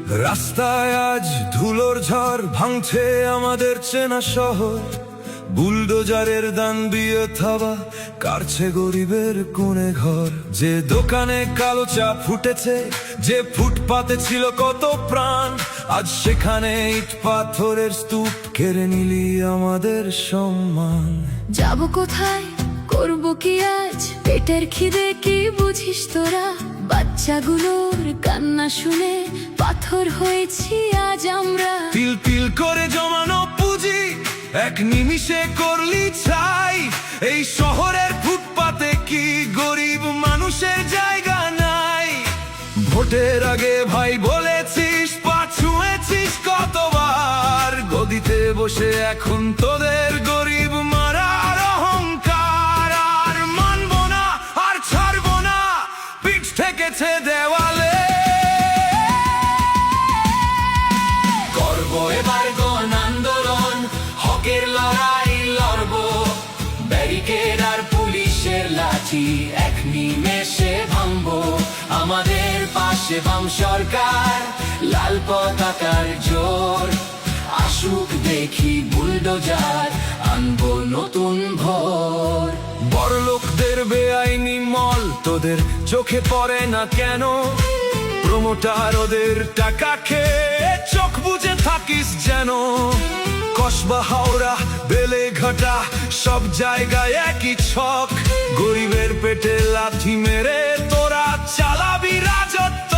রাস্তায় আজ ধুলোর ঝড় ভাঙছে আমাদের চেনা শহর। বুলডোজারের দান দিয়ে থাবা কাটছে গরিবের কোণে ঘর। যে দোকানে কালো চা ফুটেছে, যে ফুটপাতে ছিল কত প্রাণ, আজ সেখানে ইট পাথরের স্তূপ কেড়ে নিলি আমাদের সম্মান। যাব কোথায়, করব কি আজ, পেটের খিদে কি বুঝিস তোরা? বাচ্চাগুলোর কান্না শুনে পাথর হয়েছি আজ আমরা। তিল তিল করে জমানো পুঁজি এক নিমিষে করলি ছাই। এই শহরের ফুটপাতে কি গরিব মানুষের জায়গা নাই? ভোটের আগে ভাই বলেছিস, পা ছুঁয়েছিস কতবার। গদিতে বসে এখন তোদের গরিব মারার অহংকার। আর মানবো না, আর ছাড়বো না, পিঠ ঠেকেছে দেওয়ালে। করবো এবার গণ আন্দোলন, হকের লড়াই লড়বো। ব্যারিকেড আর পুলিশের লাঠি এক নিমেষে ভাঙবো। আমাদের পাশে বাম সরকার, লাল পতাকার জোর। আসুক দেখি বুলডোজার, আনবো নতুন ভোর। বড়লোকদের বেআইনি মল তোদের চোখে পড়ে না কেন? প্রমোটার ওদের টাকা খেয়ে চোখ বুজে থাকিস যেন। কসবা, হাওড়া, বেলেঘাটা সব জায়গায় একই ছক। গরিবের পেটে লাথি মেরে তোরা চালাবি রাজত্ব।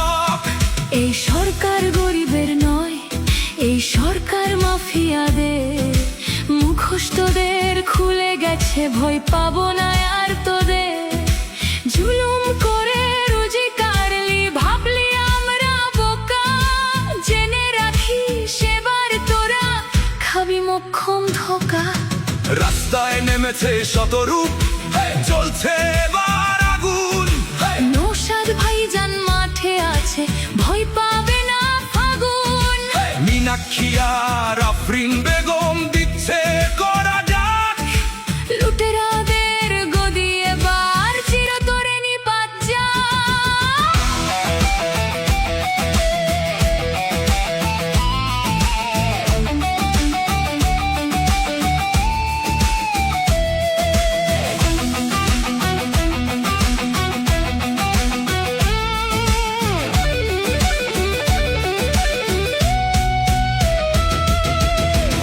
এই সরকার গরিবের নয়, এই সরকার মাফিয়াদের। মুখোশদের খুলে গেছে, ভয় পাবো না আর তোদের। জুলুম করে রুজি কাড়লি, ভাবলি আমরা বোকা। জেনে রাখি সেবার তোরা খাবি মোক্ষম ধোকা। রাস্তায় নেমেছে শতরূপ, জ্বলছে এবার আগুন। নৌসাদ ভাইজান মাঠে আছে, ভয় পাবে না ফাগুন। মীনাক্ষী আর আফরিন বেগম দিচ্ছে কড়া ডাক। লুটেরাদের গদি এবার চিরতরে নিপাত যাক।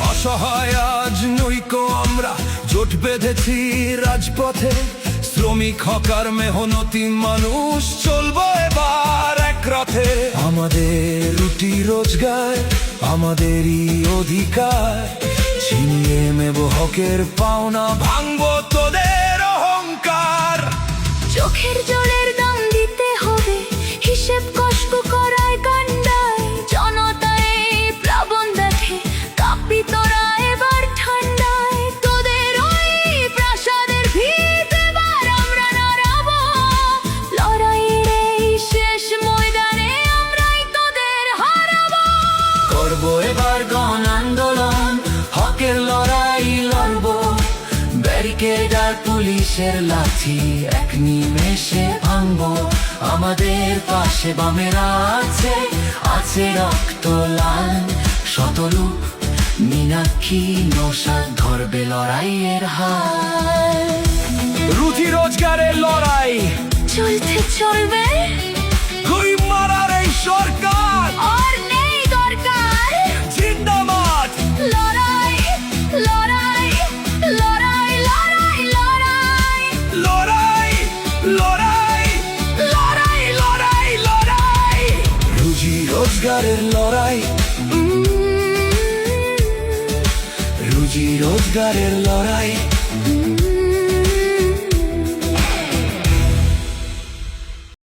অসহায় আজ নইকো আমরা, জোট বেঁধেছি রাজপথে। শ্রমিক, হকার, মেহনতি মানুষ চলবো এবার এক রথে। আমাদের রুটি রোজগার, আমাদেরই অধিকার। ছিনিয়ে নেব হকের পাওনা, ভাঙবো তোদের অহংকার। চোখের জলের দাম দিতে হবে, হিসেব কষ্ট করায় কান্ডায়। জনতায় প্লাবন দেখে কাঁপি তোরা এবার ঠান্ডায়। তোদের ওই প্রাসাদের ভিত এবার আমরা নাড়াবো। লড়াইয়ের এই শেষ ময়দানে আমরাই তোদের হারাবো। করবো এবার গণ আন্দোলন, হকের লড়াই লড়বো। ব্যারিকেড আর পুলিশের লাঠি এক নিমেষে ভাঙবো। আমাদের পাশে বামেরা আছে, আছে রক্ত লাল। শতরূপ, মীনাক্ষী, নৌসাদ ধরবে লড়াইয়ের হাল। রুজি রোজগারের লড়াই চলতে চলবে, গরিব মারার এই সরকার আর নেই দরকার। জিন্দাবাদ। লড়াই লড়াই লড়াই লড়াই লড়াই লড়াই লড়াই লড়াই লড়াই লড়াই। রুজি রোজগারের লড়াই, রুজি রোজগারের লড়াই।